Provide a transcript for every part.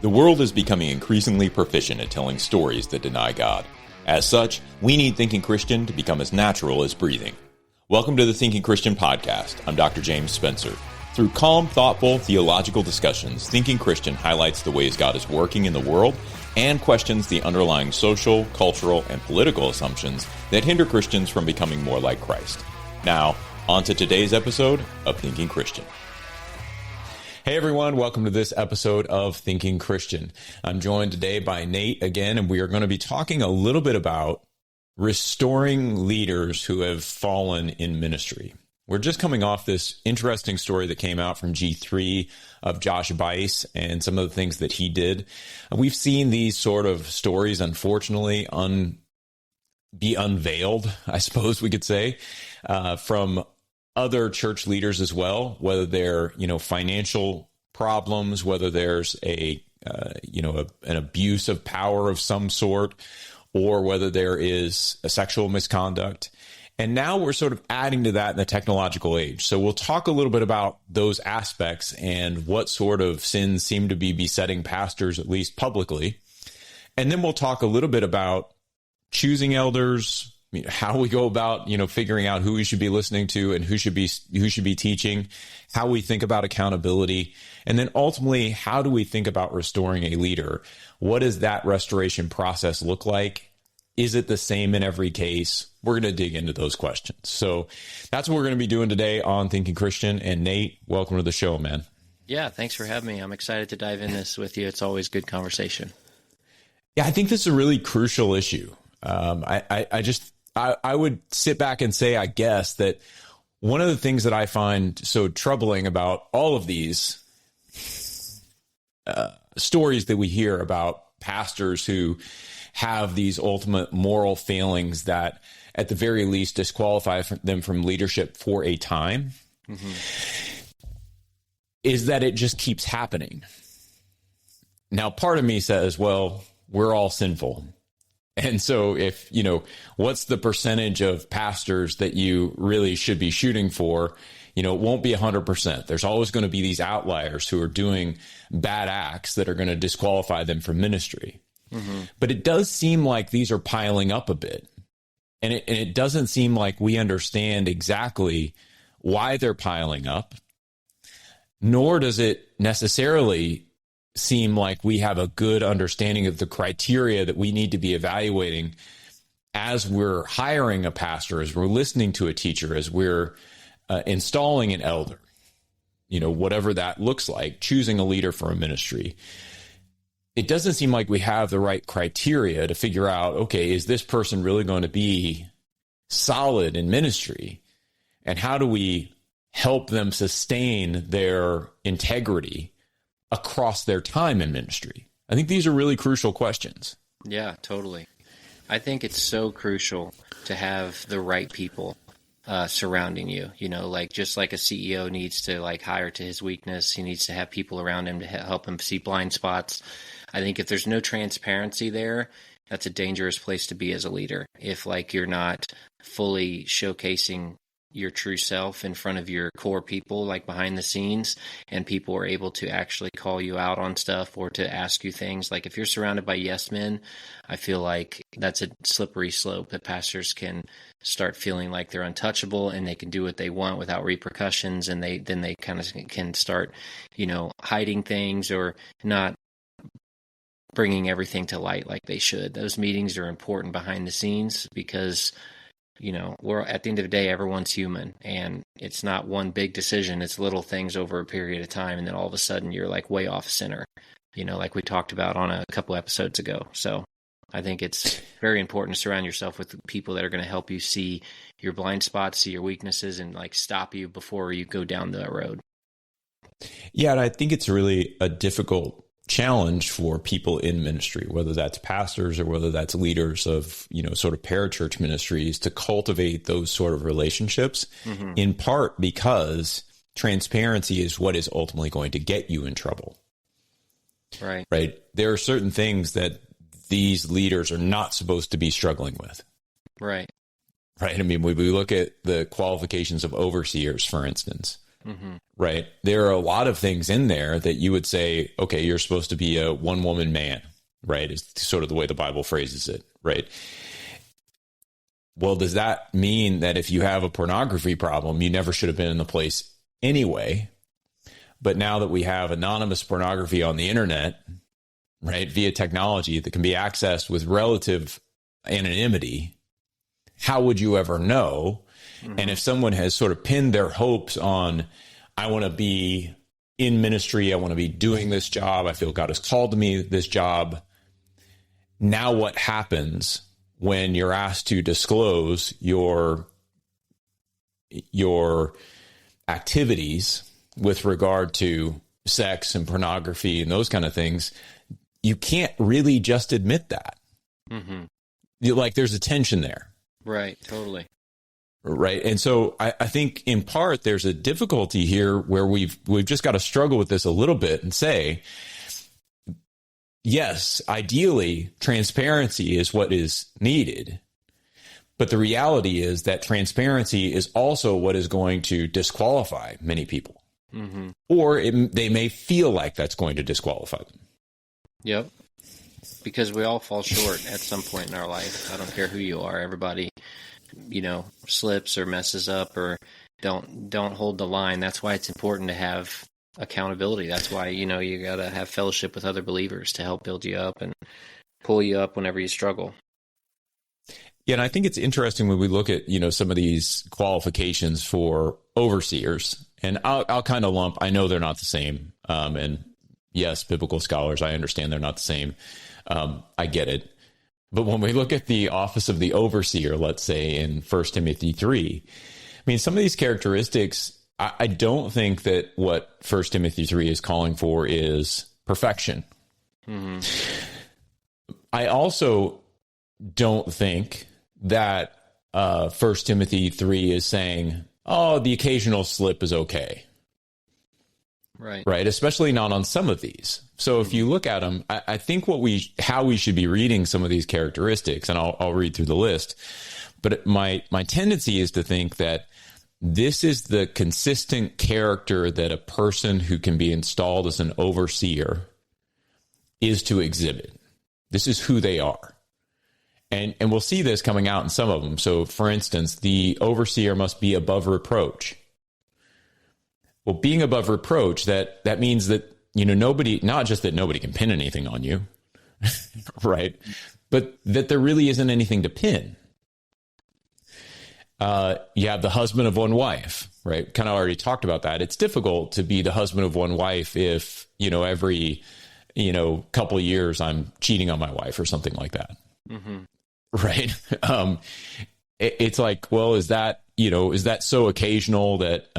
The world is becoming increasingly proficient at telling stories that deny God. As such, we need Thinking Christian to become as natural as breathing. Welcome to the Thinking Christian podcast. I'm Dr. James Spencer. Through calm, thoughtful, theological discussions, Thinking Christian highlights the ways God is working in the world and questions the underlying social, cultural, and political assumptions that hinder Christians from becoming more like Christ. Now, on to today's episode of Thinking Christian. Hey everyone, welcome to this episode of Thinking Christian. I'm joined today by Nate again, and we are going to be talking a little bit about restoring leaders who have fallen in ministry. We're just coming off this interesting story that came out from G3 of Josh Buice and some of the things that he did. We've seen these sort of stories, unfortunately, be unveiled, I suppose we could say, from other church leaders as well, whether they're, financial problems, whether there's an abuse of power of some sort, or whether there is a sexual misconduct. And now we're sort of adding to that in the technological age. So we'll talk a little bit about those aspects and what sort of sins seem to be besetting pastors, at least publicly. And then we'll talk a little bit about choosing elders, how we go about, figuring out who we should be listening to and who should be teaching, how we think about accountability, and then ultimately, how do we think about restoring a leader? What does that restoration process look like? Is it the same in every case? We're going to dig into those questions. So that's what we're going to be doing today on Thinking Christian. And Nate, welcome to the show, man. Yeah, thanks for having me. I'm excited to dive in this with you. It's always good conversation. Yeah, I think this is a really crucial issue. I would sit back and say, I guess, that one of the things that I find so troubling about all of these stories that we hear about pastors who have these ultimate moral failings that at the very least disqualify them from leadership for a time, is that it just keeps happening. Now, part of me says, well, we're all sinful. And so if, what's the percentage of pastors that you really should be shooting for? It won't be 100%. There's always going to be these outliers who are doing bad acts that are going to disqualify them from ministry. But it does seem like these are piling up a bit. And it doesn't seem like we understand exactly why they're piling up, nor does it necessarily seem like we have a good understanding of the criteria that we need to be evaluating as we're hiring a pastor, as we're listening to a teacher, as we're installing an elder, whatever that looks like, choosing a leader for a ministry. It doesn't seem like we have the right criteria to figure out, okay, is this person really going to be solid in ministry? And how do we help them sustain their integrity across their time in ministry? I think these are really crucial questions. Yeah, totally. I think it's so crucial to have the right people surrounding you. Just like a CEO needs to hire to his weakness, he needs to have people around him to help him see blind spots. I think if there's no transparency there, that's a dangerous place to be as a leader. If you're not fully showcasing your true self in front of your core people, behind the scenes, and people are able to actually call you out on stuff or to ask you things. If you're surrounded by yes men, I feel like that's a slippery slope that pastors can start feeling like they're untouchable and they can do what they want without repercussions, and they kind of can start, hiding things or not bringing everything to light like they should. Those meetings are important behind the scenes because we're at the end of the day, everyone's human, and it's not one big decision. It's little things over a period of time. And then all of a sudden you're way off center, like we talked about on a couple episodes ago. So I think it's very important to surround yourself with people that are going to help you see your blind spots, see your weaknesses, and stop you before you go down that road. Yeah. And I think it's really a difficult challenge for people in ministry, whether that's pastors or whether that's leaders of, sort of parachurch ministries, to cultivate those sort of relationships, in part because transparency is what is ultimately going to get you in trouble. Right. There are certain things that these leaders are not supposed to be struggling with. Right. I mean, we look at the qualifications of overseers, for instance. right? There are a lot of things in there that you would say, okay, you're supposed to be a one-woman man, right? Is sort of the way the Bible phrases it, right? Well, does that mean that if you have a pornography problem, you never should have been in the place anyway? But now that we have anonymous pornography on the internet, right, via technology that can be accessed with relative anonymity, how would you ever know? And if someone has sort of pinned their hopes on, I want to be in ministry, I want to be doing this job, I feel God has called me this job. Now what happens when you're asked to disclose your activities with regard to sex and pornography and those kind of things? You can't really just admit that. Like there's a tension there. Right, totally. Right. And so I think in part there's a difficulty here where we've just got to struggle with this a little bit and say, yes, ideally transparency is what is needed. But the reality is that transparency is also what is going to disqualify many people. Or they may feel like that's going to disqualify them. Yep. Because we all fall short at some point in our life. I don't care who you are. Everybody, slips or messes up or don't hold the line. That's why it's important to have accountability. That's why, you got to have fellowship with other believers to help build you up and pull you up whenever you struggle. Yeah, and I think it's interesting when we look at, some of these qualifications for overseers, and I'll kind of lump, I know they're not the same. And yes, biblical scholars, I understand they're not the same. I get it. But when we look at the office of the overseer, let's say in 1 Timothy 3, I mean, some of these characteristics, I don't think that what 1 Timothy 3 is calling for is perfection. I also don't think that 1 Timothy 3 is saying, oh, the occasional slip is okay. Right. Especially not on some of these. So if you look at them, I think how we should be reading some of these characteristics, and I'll read through the list. But my tendency is to think that this is the consistent character that a person who can be installed as an overseer is to exhibit. This is who they are. And we'll see this coming out in some of them. So for instance, the overseer must be above reproach. Well, being above reproach, that means that, nobody, not just that nobody can pin anything on you, right? But that there really isn't anything to pin. You have the husband of one wife, right? Kind of already talked about that. It's difficult to be the husband of one wife if, every, couple of years I'm cheating on my wife or something like that. Right. It's like, well, is that so occasional that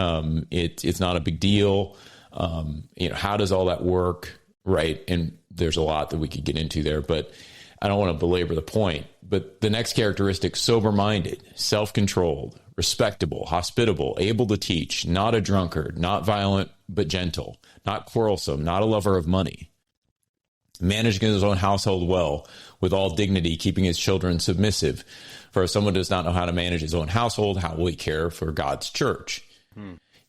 it's not a big deal? How does all that work? Right. And there's a lot that we could get into there, but I don't want to belabor the point. But the next characteristic, sober-minded, self-controlled, respectable, hospitable, able to teach, not a drunkard, not violent, but gentle, not quarrelsome, not a lover of money, managing his own household well, with all dignity, keeping his children submissive. For if someone does not know how to manage his own household, how will he care for God's church?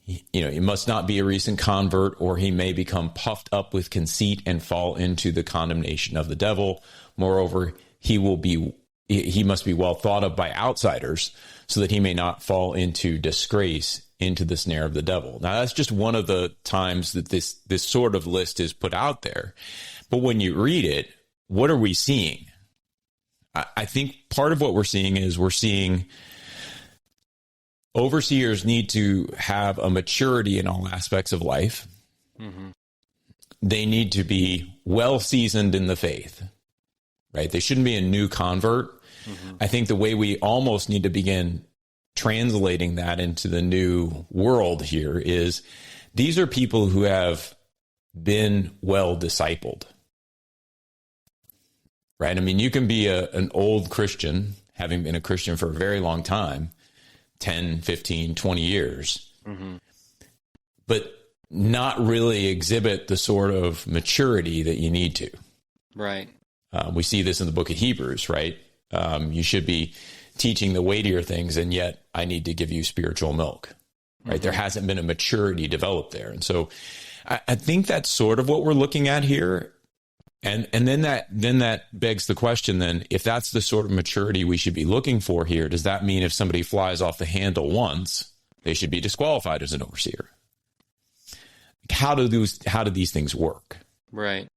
He must not be a recent convert, or he may become puffed up with conceit and fall into the condemnation of the devil. Moreover, he must be well thought of by outsiders, so that he may not fall into disgrace, into the snare of the devil. Now, that's just one of the times that this sort of list is put out there. But when you read it, what are we seeing? I think part of what we're seeing is overseers need to have a maturity in all aspects of life. They need to be well seasoned in the faith, right? They shouldn't be a new convert. I think the way we almost need to begin translating that into the new world here is these are people who have been well discipled. Right? I mean, you can be an old Christian, having been a Christian for a very long time, 10, 15, 20 years, but not really exhibit the sort of maturity that you need to. Right. We see this in the book of Hebrews, right? You should be teaching the weightier things, and yet I need to give you spiritual milk. right? There hasn't been a maturity developed there. And so I think that's sort of what we're looking at here. And then that begs the question, then, if that's the sort of maturity we should be looking for here, does that mean if somebody flies off the handle once, they should be disqualified as an overseer? How do these things work? Right.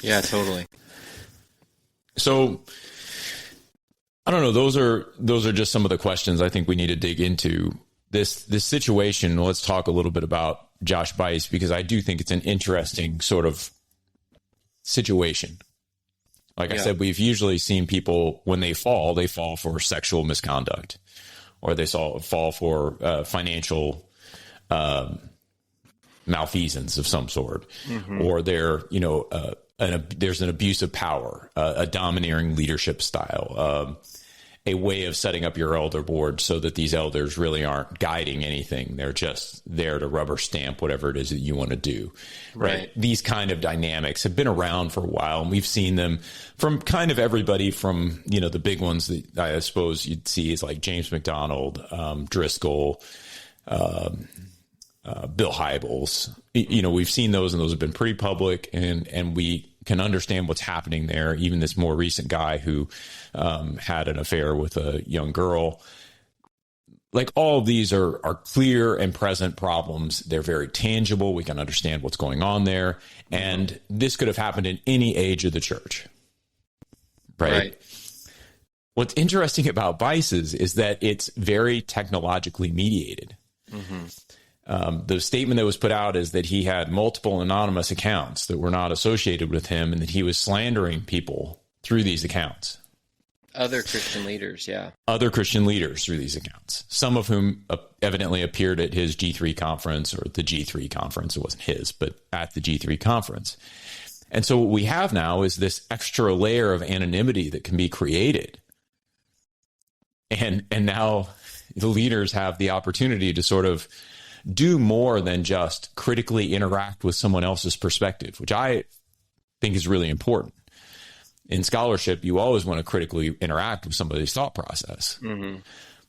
Yeah, totally. So I don't know. Those are just some of the questions I think we need to dig into. This situation. Let's talk a little bit about Josh Buice, because I do think it's an interesting sort of situation. Like I said, we've usually seen people, when they fall for sexual misconduct, or they fall for financial malfeasance of some sort, or they're, there's an abuse of power, a domineering leadership style, a way of setting up your elder board so that these elders really aren't guiding anything. They're just there to rubber stamp whatever it is that you want to do. Right. These kind of dynamics have been around for a while, and we've seen them from kind of everybody from, the big ones that I suppose you'd see is like James McDonald, Driscoll, Bill Hybels. We've seen those, and those have been pretty public, and we can understand what's happening there. Even this more recent guy who had an affair with a young girl. Like, all of these are clear and present problems. They're very tangible. We can understand what's going on there. And this could have happened in any age of the church. Right. What's interesting about Buice's is that it's very technologically mediated. The statement that was put out is that he had multiple anonymous accounts that were not associated with him, and that he was slandering people through these accounts. Other Christian leaders, yeah. Other Christian leaders through these accounts, some of whom evidently appeared at his G3 conference, or the G3 conference. It wasn't his, but at the G3 conference. And so what we have now is this extra layer of anonymity that can be created. And now the leaders have the opportunity to sort of do more than just critically interact with someone else's perspective, which I think is really important. In scholarship, you always want to critically interact with somebody's thought process.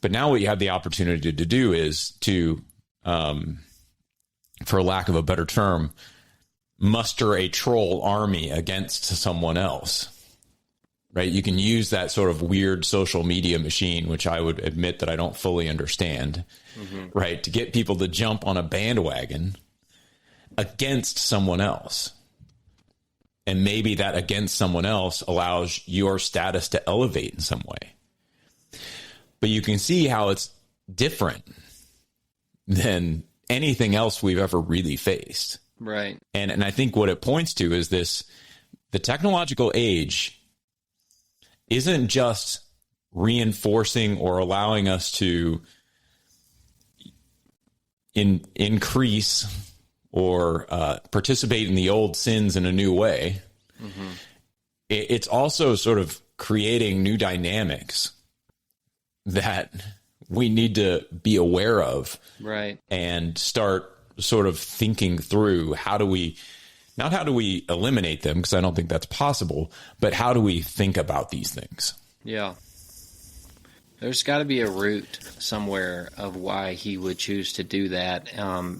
But now what you have the opportunity to do is to, for lack of a better term, muster a troll army against someone else. Right? You can use that sort of weird social media machine, which I would admit that I don't fully understand, right? To get people to jump on a bandwagon against someone else. And maybe that against someone else allows your status to elevate in some way. But you can see how it's different than anything else we've ever really faced. Right. And I think what it points to is the technological age isn't just reinforcing or allowing us to increase or participate in the old sins in a new way. It's also sort of creating new dynamics that we need to be aware of. Right. And start sort of thinking through, not how do we eliminate them, because I don't think that's possible, but how do we think about these things? Yeah. There's got to be a root somewhere of why he would choose to do that.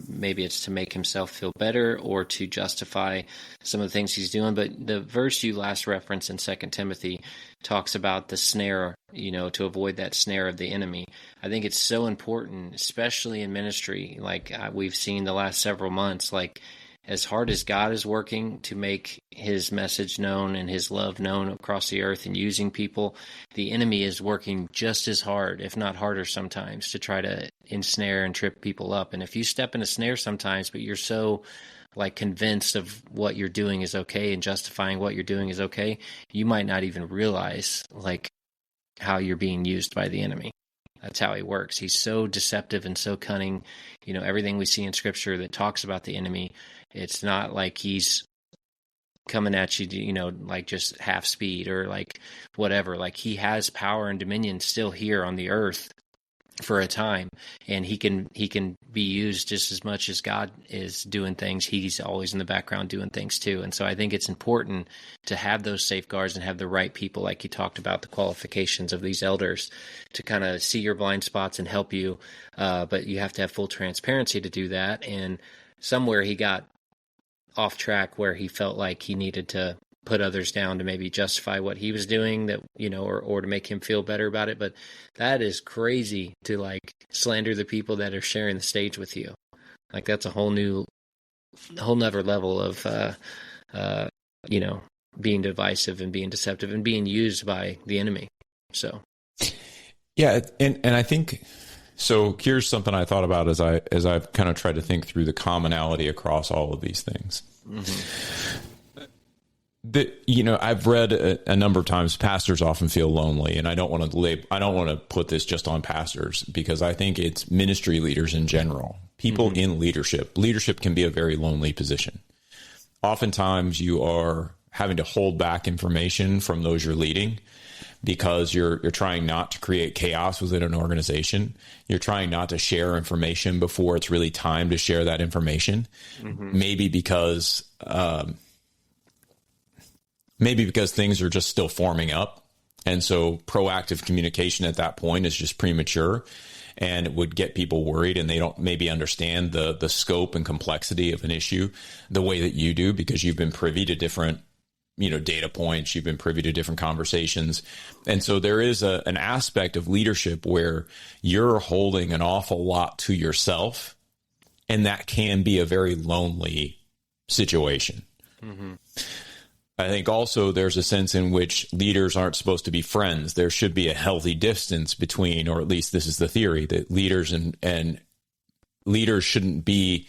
Maybe it's to make himself feel better or to justify some of the things he's doing. But the verse you last referenced in 2 Timothy talks about the snare, to avoid that snare of the enemy. I think it's so important, especially in ministry, like we've seen the last several months, like as hard as God is working to make his message known and his love known across the earth and using people, the enemy is working just as hard, if not harder sometimes, to try to ensnare and trip people up. And if you step in a snare sometimes, but you're so convinced of what you're doing is okay and justifying what you're doing is okay, you might not even realize how you're being used by the enemy. That's how he works. He's so deceptive and so cunning. Everything we see in Scripture that talks about the enemy, it's not like he's coming at you, just half speed or whatever. He has power and dominion still here on the earth. for a time, and he can be used just as much as God is doing things. He's always in the background doing things too. And so I think it's important to have those safeguards and have the right people, like you talked about, the qualifications of these elders, to kind of see your blind spots and help you. But you have to have full transparency to do that. And somewhere he got off track where he felt like he needed to put others down to maybe justify what he was doing, that, or to make him feel better about it. But that is crazy, to like slander the people that are sharing the stage with you. Like, that's a whole nother level of, being divisive and being deceptive and being used by the enemy. So. Yeah. And I think, so here's something I thought about as I've kind of tried to think through the commonality across all of these things. Mm-hmm. I've read a number of times, pastors often feel lonely, and I don't want to put this just on pastors, because I think it's ministry leaders in general, people mm-hmm. in leadership. Leadership can be a very lonely position. Oftentimes you are having to hold back information from those you're leading, because you're trying not to create chaos within an organization. You're trying not to share information before it's really time to share that information. Mm-hmm. Maybe because things are just still forming up. And so proactive communication at that point is just premature, and it would get people worried, and they don't maybe understand the scope and complexity of an issue the way that you do, because you've been privy to different data points, you've been privy to different conversations. And so there is an aspect of leadership where you're holding an awful lot to yourself, and that can be a very lonely situation. Mm-hmm. I think also there's a sense in which leaders aren't supposed to be friends. There should be a healthy distance between, or at least this is the theory, that leaders and leaders shouldn't be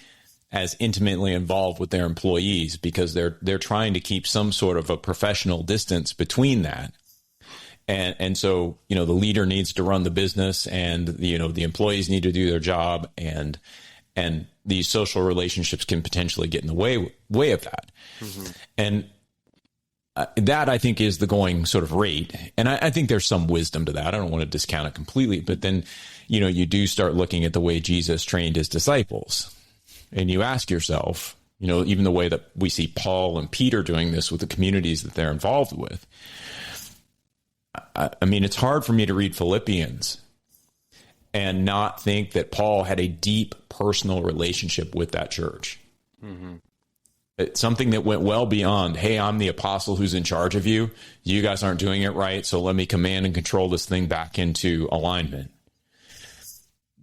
as intimately involved with their employees, because they're trying to keep some sort of a professional distance between that. And so, the leader needs to run the business, and the employees need to do their job, and these social relationships can potentially get in the way of that. Mm-hmm. And that, I think, is the going sort of rate. And I think there's some wisdom to that. I don't want to discount it completely, but then, you do start looking at the way Jesus trained his disciples. And you ask yourself, even the way that we see Paul and Peter doing this with the communities that they're involved with. I mean, it's hard for me to read Philippians and not think that Paul had a deep personal relationship with that church. Mm-hmm. It's something that went well beyond, hey, I'm the apostle who's in charge of you. You guys aren't doing it right, so let me command and control this thing back into alignment.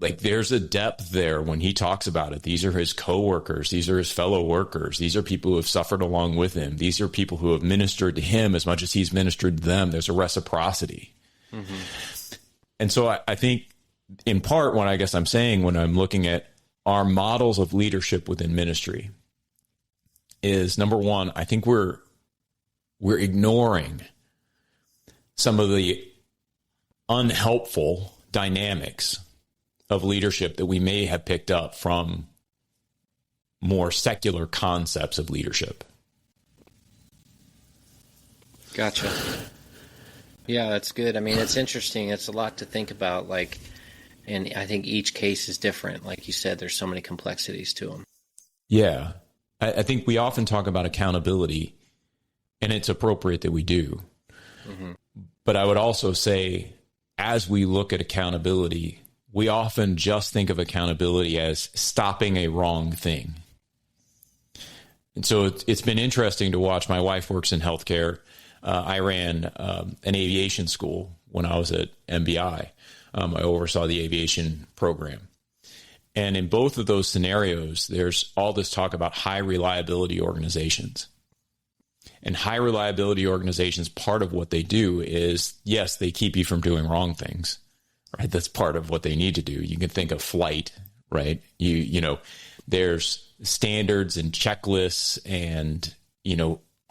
Like, there's a depth there when he talks about it. These are his coworkers. These are his fellow workers. These are people who have suffered along with him. These are people who have ministered to him as much as he's ministered to them. There's a reciprocity. Mm-hmm. And so I think, in part, what I guess I'm saying when I'm looking at our models of leadership within ministry is, number one, I think we're ignoring some of the unhelpful dynamics of leadership that we may have picked up from more secular concepts of leadership. Gotcha. Yeah, that's good. I mean, it's interesting. It's a lot to think about, and I think each case is different. Like you said, there's so many complexities to them. Yeah. I think we often talk about accountability, and it's appropriate that we do. Mm-hmm. But I would also say, as we look at accountability, we often just think of accountability as stopping a wrong thing. And so it's been interesting to watch. My wife works in healthcare. I ran an aviation school when I was at MBI. I oversaw the aviation program. And in both of those scenarios, there's all this talk about high reliability organizations. And high reliability organizations, part of what they do is, yes, they keep you from doing wrong things. Right, that's part of what they need to do. You can think of flight, right? There's standards and checklists and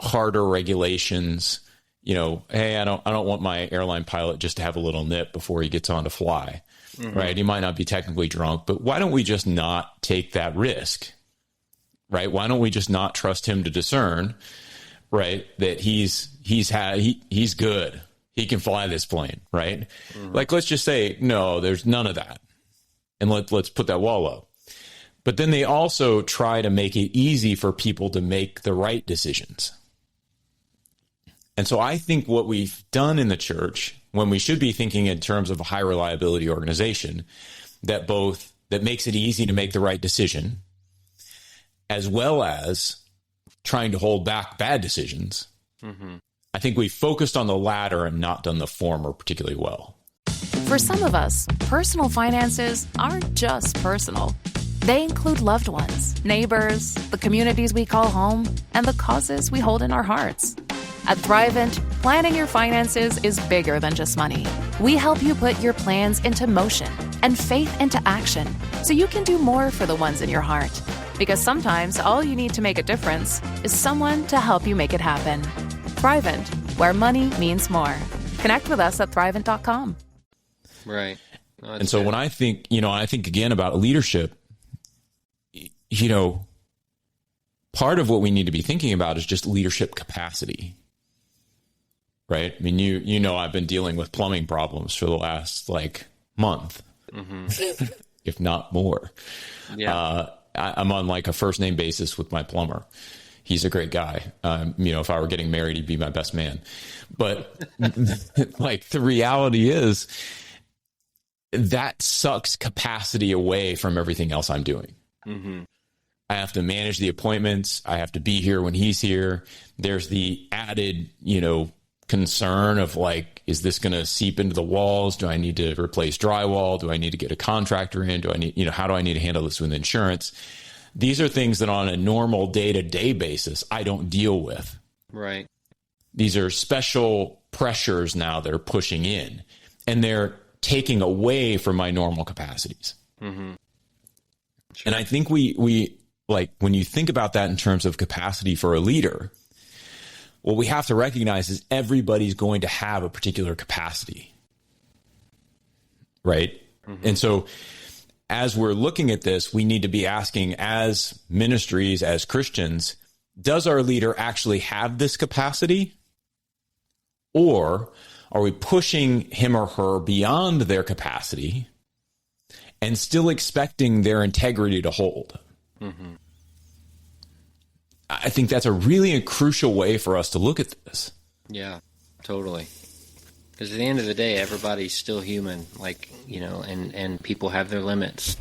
harder regulations. Hey, I don't want my airline pilot just to have a little nip before he gets on to fly, mm-hmm. right? He might not be technically drunk, but why don't we just not take that risk, right? Why don't we just not trust him to discern, right, that he's good. He can fly this plane, right? Mm-hmm. Like, let's just say, no, there's none of that. and let's put that wall up. But then they also try to make it easy for people to make the right decisions. And so I think what we've done in the church, when we should be thinking in terms of a high reliability organization, that makes it easy to make the right decision, as well as trying to hold back bad decisions. I think we focused on the latter and not done the former particularly well. For some of us, personal finances aren't just personal. They include loved ones, neighbors, the communities we call home, and the causes we hold in our hearts. At Thrivent, planning your finances is bigger than just money. We help you put your plans into motion and faith into action so you can do more for the ones in your heart. Because sometimes all you need to make a difference is someone to help you make it happen. Thrivent, where money means more. Connect with us at thrivent.com. Right. No, and so when I think again about leadership, part of what we need to be thinking about is just leadership capacity. Right. I mean, I've been dealing with plumbing problems for the last month, if not more. Yeah. I'm on a first name basis with my plumber. He's a great guy. If I were getting married, he'd be my best man. But the reality is that sucks capacity away from everything else I'm doing. I have to manage the appointments. I have to be here when he's here. There's the added, concern of is this going to seep into the walls? Do I need to replace drywall? Do I need to get a contractor in? Do I need, how do I need to handle this with insurance? These are things that on a normal day-to-day basis, I don't deal with. Right. These are special pressures now that are pushing in, and they're taking away from my normal capacities. Sure. And I think we when you think about that in terms of capacity for a leader, what we have to recognize is everybody's going to have a particular capacity, right? And so as we're looking at this, we need to be asking, as ministries, as Christians, does our leader actually have this capacity? Or are we pushing him or her beyond their capacity and still expecting their integrity to hold? I think that's a really crucial way for us to look at this. Yeah, totally. Because at the end of the day, everybody's still human, and people have their limits,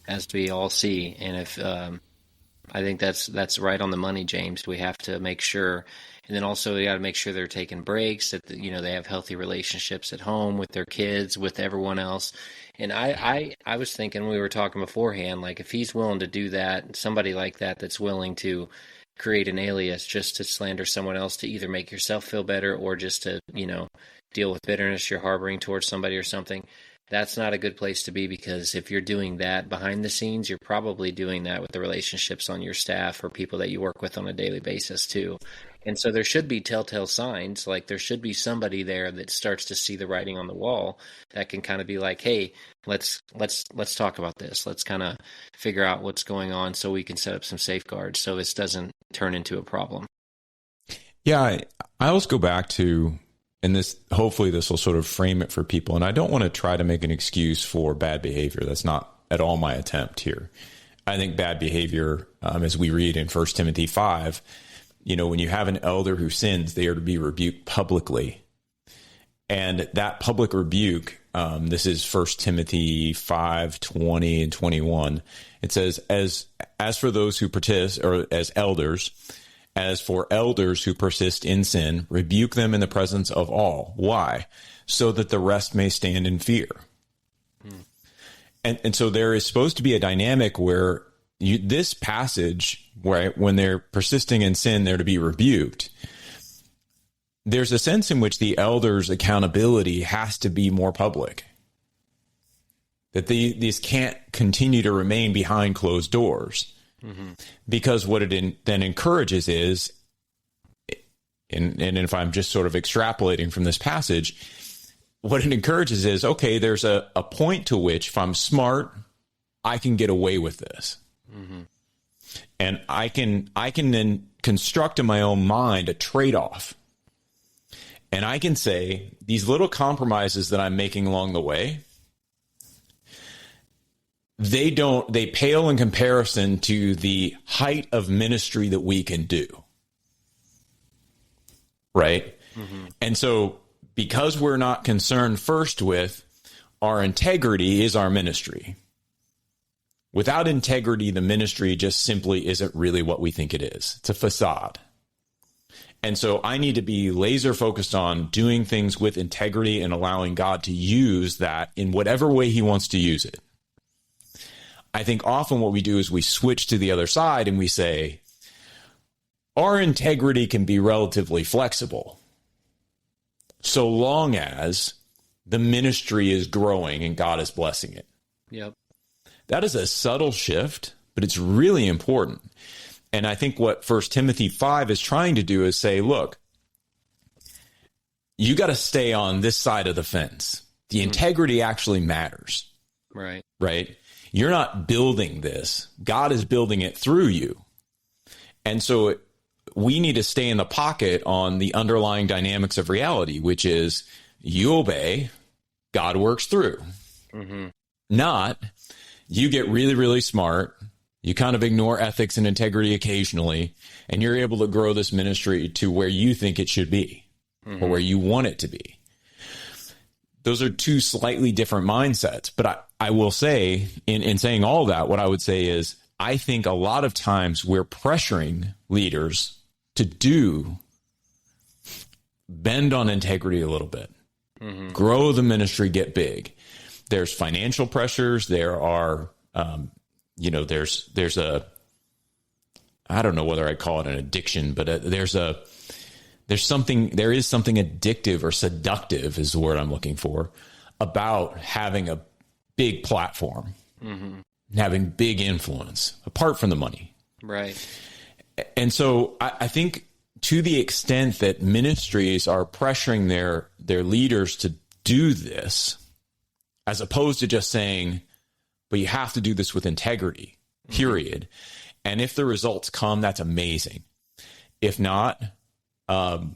as we all see. And if I think that's right on the money, James. We have to make sure, and then also we got to make sure they're taking breaks, that they have healthy relationships at home with their kids, with everyone else. And I was thinking, we were talking beforehand, if he's willing to do that, somebody like that's willing to create an alias just to slander someone else to either make yourself feel better or just to, deal with bitterness you're harboring towards somebody or something, that's not a good place to be, because if you're doing that behind the scenes, you're probably doing that with the relationships on your staff or people that you work with on a daily basis too. And so there should be telltale signs, there should be somebody there that starts to see the writing on the wall that can kind of be like, hey, let's talk about this. Let's kind of figure out what's going on so we can set up some safeguards so this doesn't turn into a problem. Yeah, I always go back to, and hopefully this will sort of frame it for people. And I don't want to try to make an excuse for bad behavior. That's not at all my attempt here. I think bad behavior, as we read in 1 Timothy 5, when you have an elder who sins, they are to be rebuked publicly. And that public rebuke, this is 1 Timothy 5:20 and 21. It says, as for those who persist, or as elders, as for elders who persist in sin, rebuke them in the presence of all. Why? So that the rest may stand in fear. And so there is supposed to be a dynamic where this passage, where when they're persisting in sin, they're to be rebuked. There's a sense in which the elders' accountability has to be more public. That these can't continue to remain behind closed doors. Because what it then encourages is, and if I'm just sort of extrapolating from this passage, what it encourages is, okay, there's a point to which, if I'm smart, I can get away with this. And I can then construct in my own mind a trade-off. And I can say, these little compromises that I'm making along the way, they pale in comparison to the height of ministry that we can do. Right? Mm-hmm. And so because we're not concerned first with our integrity is our ministry. Without integrity, the ministry just simply isn't really what we think it is. It's a facade. And so I need to be laser focused on doing things with integrity and allowing God to use that in whatever way he wants to use it. I think often what we do is we switch to the other side and we say, our integrity can be relatively flexible so long as the ministry is growing and God is blessing it. Yep. That is a subtle shift, but it's really important. And I think what 1 Timothy 5 is trying to do is say, look, you got to stay on this side of the fence. The integrity actually matters. Right. Right? You're not building this. God is building it through you. And so we need to stay in the pocket on the underlying dynamics of reality, which is you obey, God works through. Mm-hmm. Not you get really, really smart. You kind of ignore ethics and integrity occasionally, and you're able to grow this ministry to where you think it should be or where you want it to be. Those are two slightly different mindsets. But I will say, in saying all that, what I would say is I think a lot of times we're pressuring leaders to bend on integrity a little bit, grow the ministry, get big. There's financial pressures. There are, there's a, I don't know whether I call it an addiction, but there is something addictive or seductive is the word I'm looking for about having a big platform, having big influence apart from the money. Right. And so I think to the extent that ministries are pressuring their leaders to do this, as opposed to just saying, but you have to do this with integrity, period. And if the results come, that's amazing. If not, the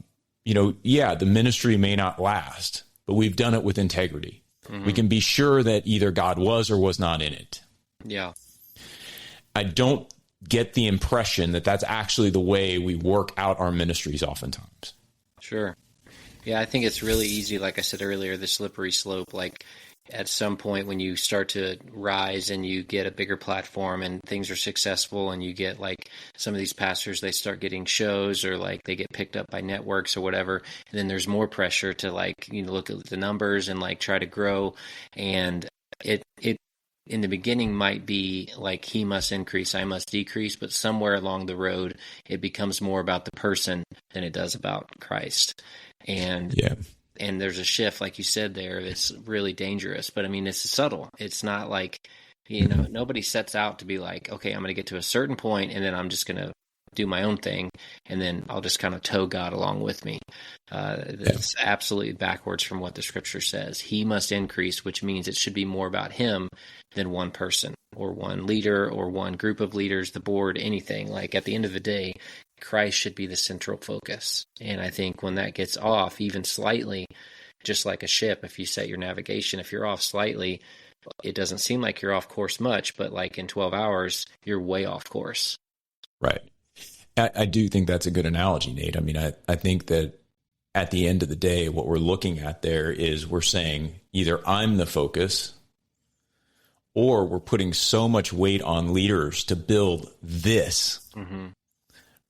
ministry may not last, but we've done it with integrity. We can be sure that either God was or was not in it. Yeah. I don't get the impression that that's actually the way we work out our ministries oftentimes. Sure. Yeah, I think it's really easy, like I said earlier, the slippery slope, like at some point when you start to rise and you get a bigger platform and things are successful and you get like some of these pastors, they start getting shows or like they get picked up by networks or whatever. And then there's more pressure to like, look at the numbers and like try to grow. And it in the beginning might be like he must increase, I must decrease, but somewhere along the road, it becomes more about the person than it does about Christ. And there's a shift, like you said there, that's really dangerous. But I mean, it's subtle. It's not like, nobody sets out to be like, okay, I'm going to get to a certain point and then I'm just going to do my own thing. And then I'll just kind of tow God along with me. It's absolutely backwards from what the scripture says. He must increase, which means it should be more about him than one person or one leader or one group of leaders, the board, anything. Like at the end of the day, Christ should be the central focus. And I think when that gets off even slightly, just like a ship, if you set your navigation, if you're off slightly, it doesn't seem like you're off course much, but like in 12 hours, you're way off course. Right. I do think that's a good analogy, Nate. I mean, I think that at the end of the day, what we're looking at there is we're saying either I'm the focus or we're putting so much weight on leaders to build this.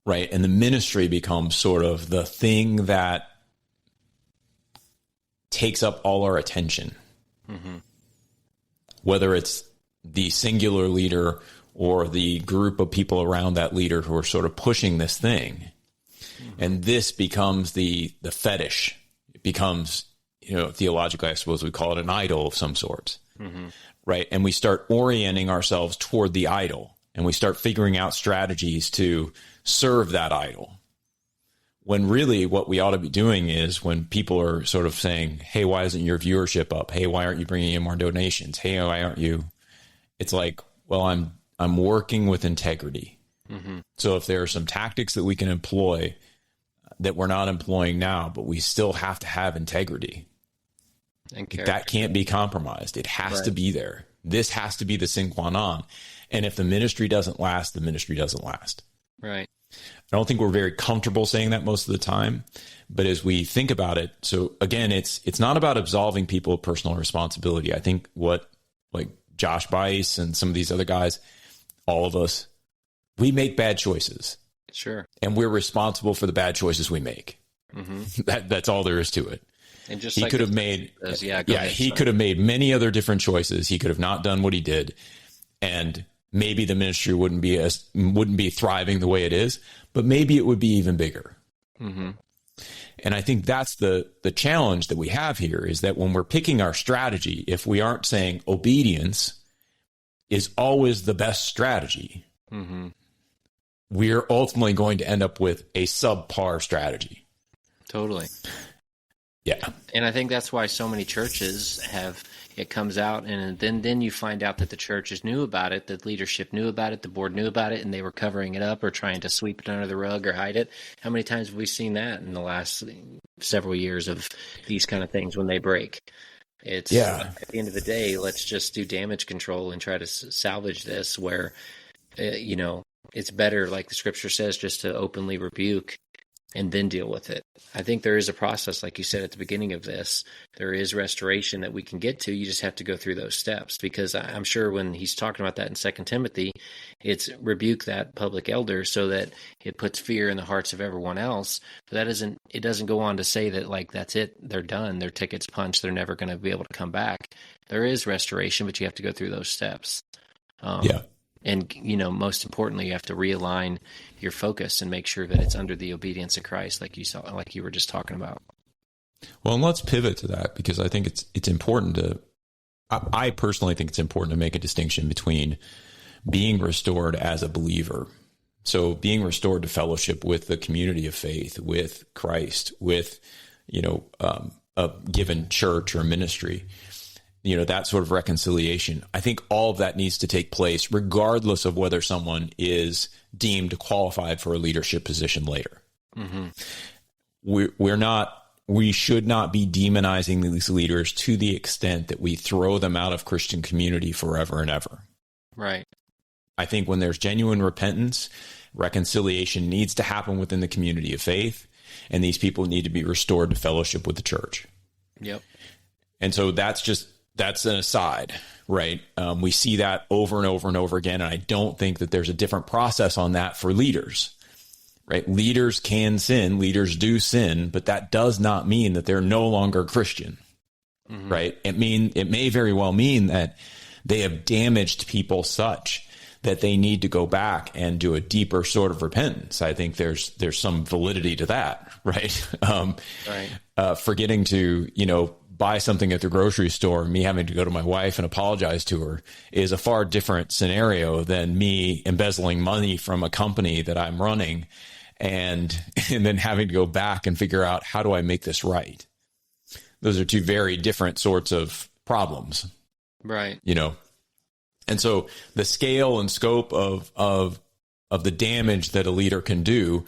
Right. And the ministry becomes sort of the thing that takes up all our attention, whether it's the singular leader or the group of people around that leader who are sort of pushing this thing. And this becomes the fetish. It becomes, theologically, I suppose we call it an idol of some sort. Right. And we start orienting ourselves toward the idol and we start figuring out strategies to serve that idol. When really what we ought to be doing is when people are sort of saying, hey, why isn't your viewership up? Hey, why aren't you bringing in more donations? Hey, why aren't you? It's like, well, I'm working with integrity. So if there are some tactics that we can employ that we're not employing now, but we still have to have integrity, and that can't be compromised. It has to be there. This has to be the sine qua non. And if the ministry doesn't last, the ministry doesn't last. Right. I don't think we're very comfortable saying that most of the time, but as we think about it, so again, it's not about absolving people of personal responsibility. I think what like Josh Buice and some of these other guys, all of us, we make bad choices. Sure. And we're responsible for the bad choices we make. That's all there is to it. And just he like could have made, he could have made many other different choices. He could have not done what he did, and maybe the ministry wouldn't be thriving the way it is, but maybe it would be even bigger. And I think that's the challenge that we have here, is that when we're picking our strategy, if we aren't saying obedience is always the best strategy, we're ultimately going to end up with a subpar strategy. Totally. Yeah. And I think that's why so many churches have, it comes out, and then you find out that the churches knew about it, that leadership knew about it, the board knew about it, and they were covering it up or trying to sweep it under the rug or hide it. How many times have we seen that in the last several years of these kind of things when they break? It's at the end of the day, let's just do damage control and try to salvage this, where, it's better, like the scripture says, just to openly rebuke and then deal with it. I think there is a process, like you said at the beginning of this. There is restoration that we can get to. You just have to go through those steps, because I'm sure when he's talking about that in 2 Timothy, it's rebuke that public elder so that it puts fear in the hearts of everyone else. But it doesn't go on to say that, like, that's it, they're done, their ticket's punched, they're never going to be able to come back. There is restoration, but you have to go through those steps. And, most importantly, you have to realign your focus and make sure that it's under the obedience of Christ, like you were just talking about. Well, and let's pivot to that, because I think it's important I personally think it's important to make a distinction between being restored as a believer. So being restored to fellowship with the community of faith, with Christ, with, a given church or ministry, that sort of reconciliation. I think all of that needs to take place regardless of whether someone is deemed qualified for a leadership position later. We should not be demonizing these leaders to the extent that we throw them out of Christian community forever and ever. Right. I think when there's genuine repentance, reconciliation needs to happen within the community of faith, and these people need to be restored to fellowship with the church. Yep. And so that's an aside, right? We see that over and over and over again, and I don't think that there's a different process on that for leaders, right? Leaders can sin, leaders do sin, but that does not mean that they're no longer Christian, right? It may very well mean that they have damaged people such that they need to go back and do a deeper sort of repentance. I think there's some validity to that, right? Forgetting to, buy something at the grocery store, me having to go to my wife and apologize to her, is a far different scenario than me embezzling money from a company that I'm running and then having to go back and figure out, how do I make this right? Those are two very different sorts of problems. Right. And so the scale and scope of the damage that a leader can do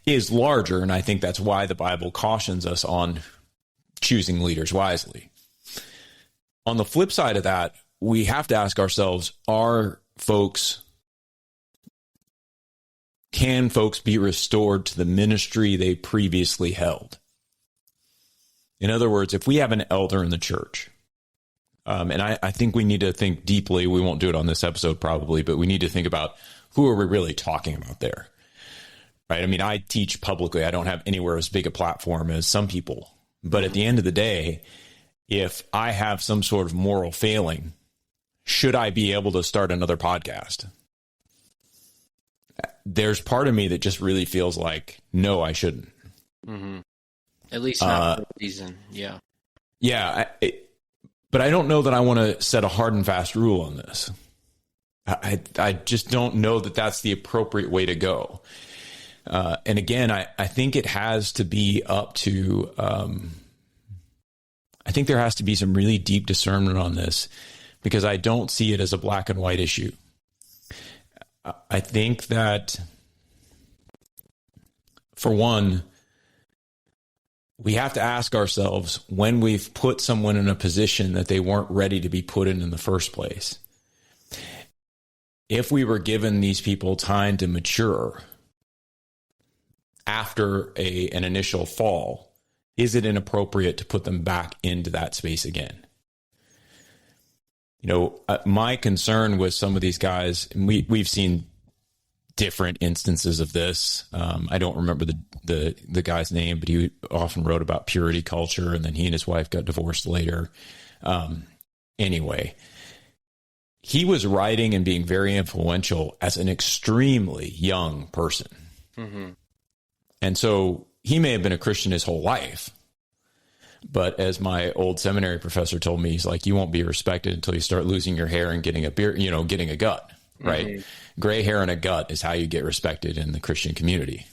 is larger. And I think that's why the Bible cautions us on choosing leaders wisely. On the flip side of that, we have to ask ourselves, can folks be restored to the ministry they previously held? In other words, if we have an elder in the church, and I think we need to think deeply, we won't do it on this episode probably, but we need to think about, who are we really talking about there? Right? I mean, I teach publicly. I don't have anywhere as big a platform as some people. But at the end of the day, if I have some sort of moral failing, should I be able to start another podcast? There's part of me that just really feels like, no, I shouldn't. At least not for a reason. Yeah. Yeah. But I don't know that I want to set a hard and fast rule on this. I just don't know that that's the appropriate way to go. And again, I think it has to be up to, I think there has to be some really deep discernment on this, because I don't see it as a black and white issue. I think that, for one, we have to ask ourselves, when we've put someone in a position that they weren't ready to be put in the first place, if we were given these people time to mature after an initial fall, is it inappropriate to put them back into that space again? My concern with some of these guys, and we've seen different instances of this. I don't remember the guy's name, but he often wrote about purity culture, and then he and his wife got divorced later. Anyway, he was writing and being very influential as an extremely young person. Mm-hmm. And so he may have been a Christian his whole life. But as my old seminary professor told me, he's like, you won't be respected until you start losing your hair and getting a beard, getting a gut, right? Mm-hmm. Gray hair and a gut is how you get respected in the Christian community,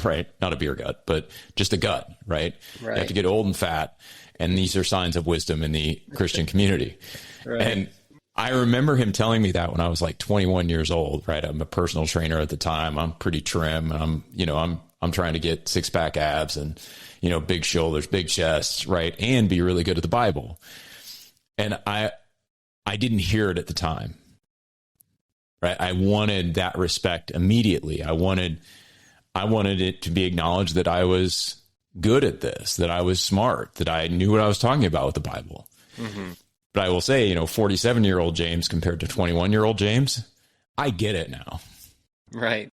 right? Not a beer gut, but just a gut, right? You have to get old and fat. And these are signs of wisdom in the Christian community. Right. And I remember him telling me that when I was like 21 years old, right? I'm a personal trainer at the time. I'm pretty trim. I'm trying to get 6-pack abs and, big shoulders, big chests, right? And be really good at the Bible. And I didn't hear it at the time, right? I wanted that respect immediately. I wanted it to be acknowledged that I was good at this, that I was smart, that I knew what I was talking about with the Bible. Mm-hmm. But I will say, 47-year-old James compared to 21-year-old James, I get it now. Right.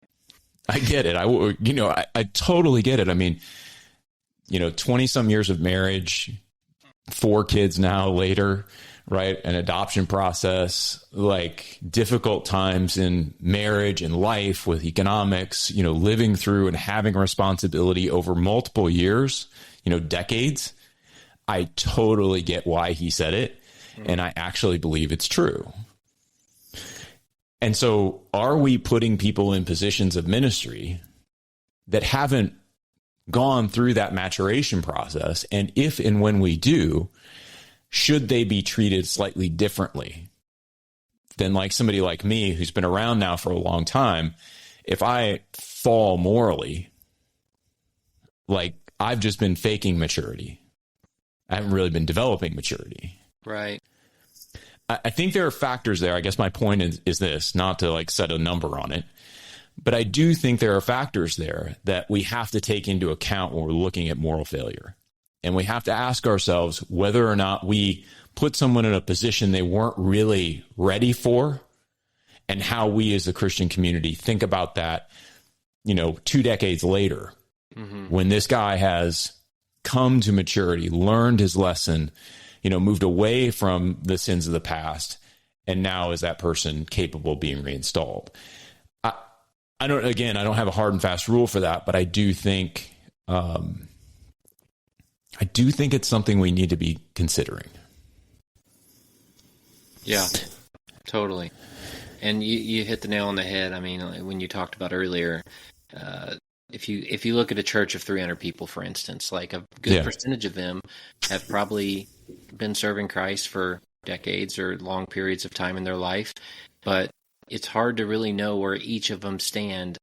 I get it. I totally get it. I mean, 20 some years of marriage, 4 kids now later, right? An adoption process, like difficult times in marriage and life with economics, living through and having responsibility over multiple years, decades. I totally get why he said it. And I actually believe it's true. And so are we putting people in positions of ministry that haven't gone through that maturation process? And if and when we do, should they be treated slightly differently than like somebody like me who's been around now for a long time? If I fall morally, like I've just been faking maturity. I haven't really been developing maturity. Right. I think there are factors there. I guess my point is this, not to like set a number on it, but I do think there are factors there that we have to take into account when we're looking at moral failure. And we have to ask ourselves whether or not we put someone in a position they weren't really ready for, and how we as a Christian community think about that, 2 decades later, mm-hmm. when this guy has come to maturity, learned his lesson, moved away from the sins of the past, and now is that person capable of being reinstalled? I don't have a hard and fast rule for that, but I do think it's something we need to be considering. Yeah, totally. And you hit the nail on the head. I mean, when you talked about earlier, if you look at a church of 300 people, for instance, like a good percentage of them have probably been serving Christ for decades or long periods of time in their life, but it's hard to really know where each of them stand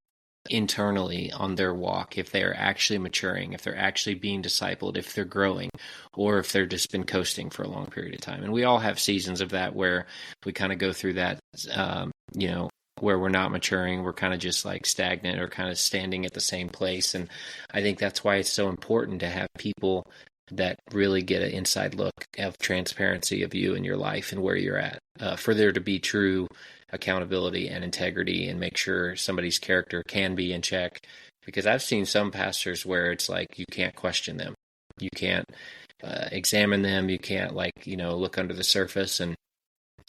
internally on their walk, if they're actually maturing, if they're actually being discipled, if they're growing, or if they've just been coasting for a long period of time. And we all have seasons of that where we kind of go through that, where we're not maturing, we're kind of just like stagnant or kind of standing at the same place. And I think that's why it's so important to have people that really get an inside look of transparency of you and your life and where you're at, for there to be true accountability and integrity, and make sure somebody's character can be in check. Because I've seen some pastors where it's like you can't question them, you can't examine them, you can't look under the surface, and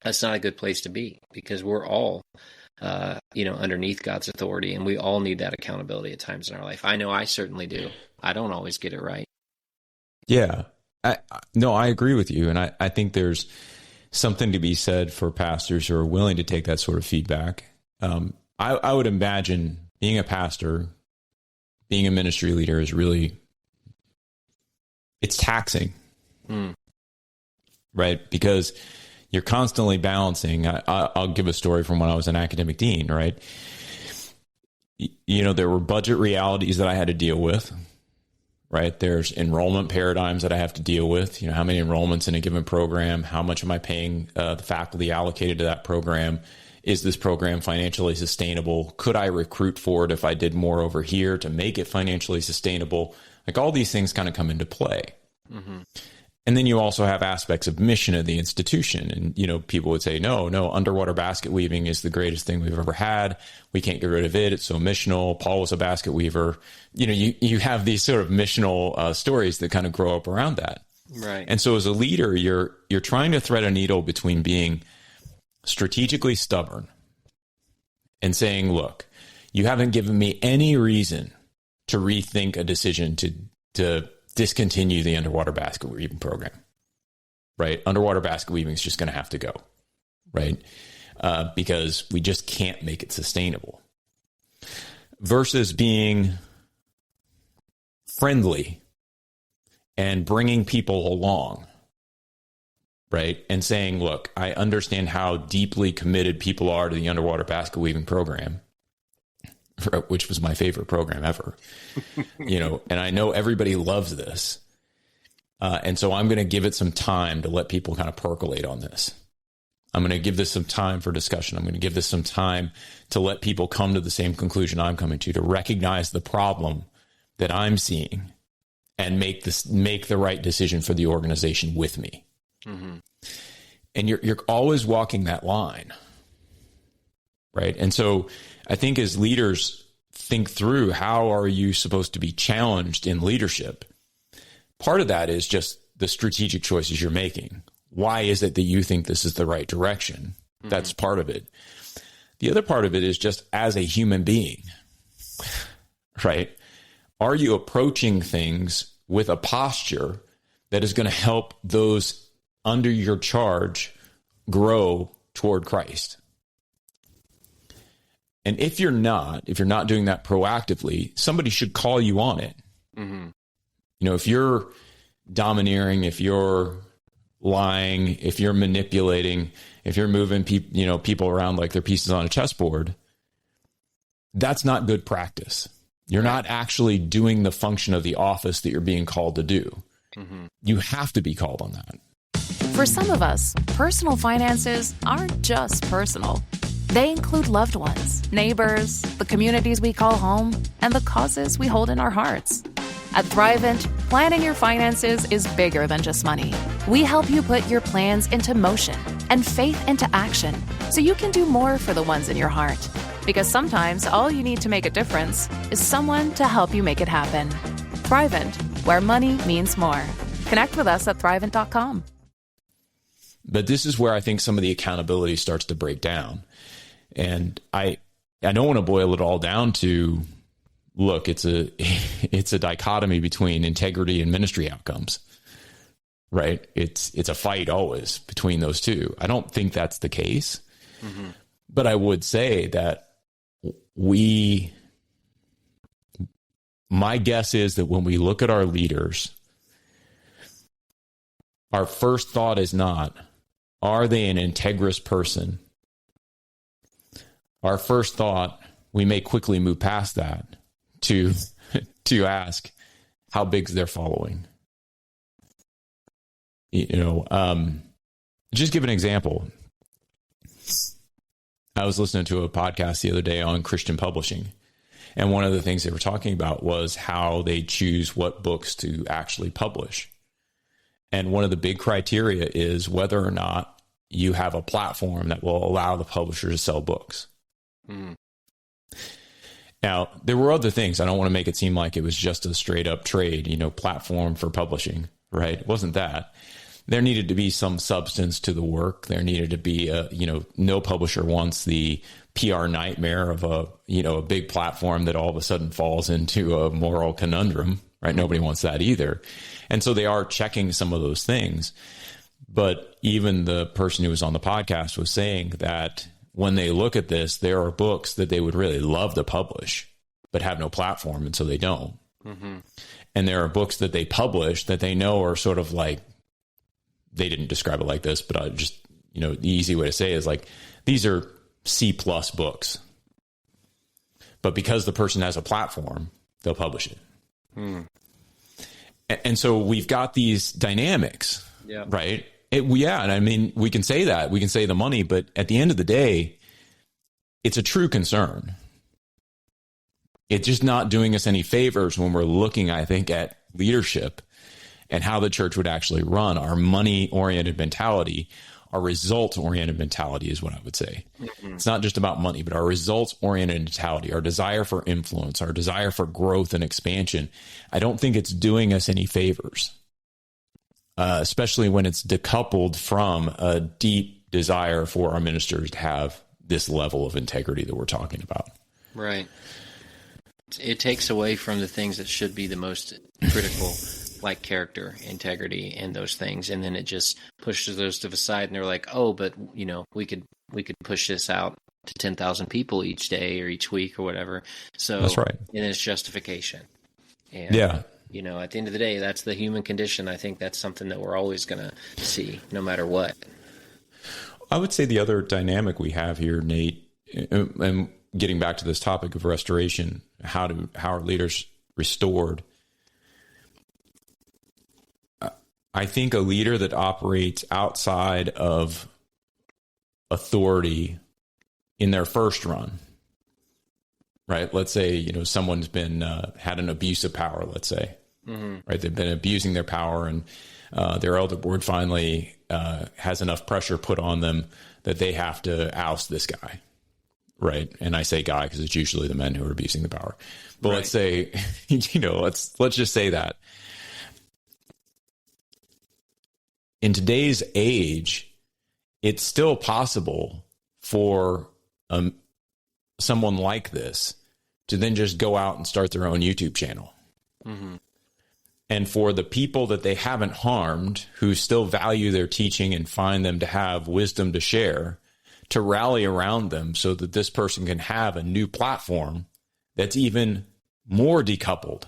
that's not a good place to be, because we're all underneath God's authority, and we all need that accountability at times in our life. I know I certainly do. I don't always get it right. Yeah, I agree with you. And I think there's something to be said for pastors who are willing to take that sort of feedback. I would imagine being a pastor, being a ministry leader is really, it's taxing, right? Because you're constantly balancing. I'll give a story from when I was an academic dean, right? There were budget realities that I had to deal with, right? There's enrollment paradigms that I have to deal with. How many enrollments in a given program? How much am I paying the faculty allocated to that program? Is this program financially sustainable? Could I recruit for it if I did more over here to make it financially sustainable? Like all these things kind of come into play. Mm-hmm. And then you also have aspects of mission of the institution. And, you know, people would say, no, underwater basket weaving is the greatest thing we've ever had. We can't get rid of it. It's so missional. Paul was a basket weaver. You know, you have these sort of missional stories that kind of grow up around that. Right. And so as a leader, you're trying to thread a needle between being strategically stubborn and saying, look, you haven't given me any reason to rethink a decision to discontinue the underwater basket weaving program, right? Underwater basket weaving is just going to have to go, right? Because we just can't make it sustainable. Versus being friendly and bringing people along, right? And saying, look, I understand how deeply committed people are to the underwater basket weaving program, which was my favorite program ever, you know, and I know everybody loves this. And so I'm going to give it some time to let people kind of percolate on this. I'm going to give this some time for discussion. I'm going to give this some time to let people come to the same conclusion I'm coming to recognize the problem that I'm seeing and make the right decision for the organization with me. Mm-hmm. And you're always walking that line, right? And so I think as leaders think through, how are you supposed to be challenged in leadership? Part of that is just the strategic choices you're making. Why is it that you think this is the right direction? Mm-hmm. That's part of it. The other part of it is just as a human being, right? Are you approaching things with a posture that is going to help those under your charge grow toward Christ? And if you're not doing that proactively, somebody should call you on it. Mm-hmm. You know, if you're domineering, if you're lying, if you're manipulating, if you're moving people around like they're pieces on a chessboard, that's not good practice. You're not actually doing the function of the office that you're being called to do. Mm-hmm. You have to be called on that. For some of us, personal finances aren't just personal. They include loved ones, neighbors, the communities we call home, and the causes we hold in our hearts. At Thrivent, planning your finances is bigger than just money. We help you put your plans into motion and faith into action so you can do more for the ones in your heart. Because sometimes all you need to make a difference is someone to help you make it happen. Thrivent, where money means more. Connect with us at Thrivent.com. But this is where I think some of the accountability starts to break down. And I don't want to boil it all down to, look, it's a dichotomy between integrity and ministry outcomes, right? It's a fight always between those two. I don't think that's the case. Mm-hmm. But I would say that my guess is that when we look at our leaders, our first thought is not, are they an integrous person? Our first thought, we may quickly move past that to ask, how big's their following? Just give an example. I was listening to a podcast the other day on Christian publishing, and one of the things they were talking about was how they choose what books to actually publish. And one of the big criteria is whether or not you have a platform that will allow the publisher to sell books. Mm. Now, there were other things. I don't want to make it seem like it was just a straight up trade, platform for publishing, right? It wasn't that. There needed to be some substance to the work. There needed to be no publisher wants the PR nightmare of a big platform that all of a sudden falls into a moral conundrum, right? Nobody wants that either. And so they are checking some of those things. But even the person who was on the podcast was saying that when they look at this, there are books that they would really love to publish, but have no platform, and so they don't. Mm-hmm. And there are books that they publish that they know are sort of like, they didn't describe it like this, but I just, the easy way to say it is like, these are C+ books. But because the person has a platform, they'll publish it. Mm. And so we've got these dynamics, right? And I mean, we can say that. We can say the money, but at the end of the day, it's a true concern. It's just not doing us any favors when we're looking, I think, at leadership and how the church would actually run. Our money-oriented mentality, our results-oriented mentality is what I would say. Mm-hmm. It's not just about money, but our results-oriented mentality, our desire for influence, our desire for growth and expansion. I don't think it's doing us any favors, especially when it's decoupled from a deep desire for our ministers to have this level of integrity that we're talking about. Right. It takes away from the things that should be the most critical, like character, integrity, and those things, and then it just pushes those to the side. And they're like, "Oh, but we could push this out to 10,000 people each day or each week or whatever." So that's right. And it's justification. And, at the end of the day, that's the human condition. I think that's something that we're always going to see, no matter what. I would say the other dynamic we have here, Nate, and getting back to this topic of restoration, how are leaders restored? I think a leader that operates outside of authority in their first run, right? Let's say, someone's been had an abuse of power, let's say, right? They've been abusing their power, and their elder board finally has enough pressure put on them that they have to oust this guy. Right. And I say guy because it's usually the men who are abusing the power. But right. Let's say, let's just say that. In today's age, it's still possible for someone like this to then just go out and start their own YouTube channel. Mm-hmm. And for the people that they haven't harmed, who still value their teaching and find them to have wisdom to share, to rally around them so that this person can have a new platform that's even more decoupled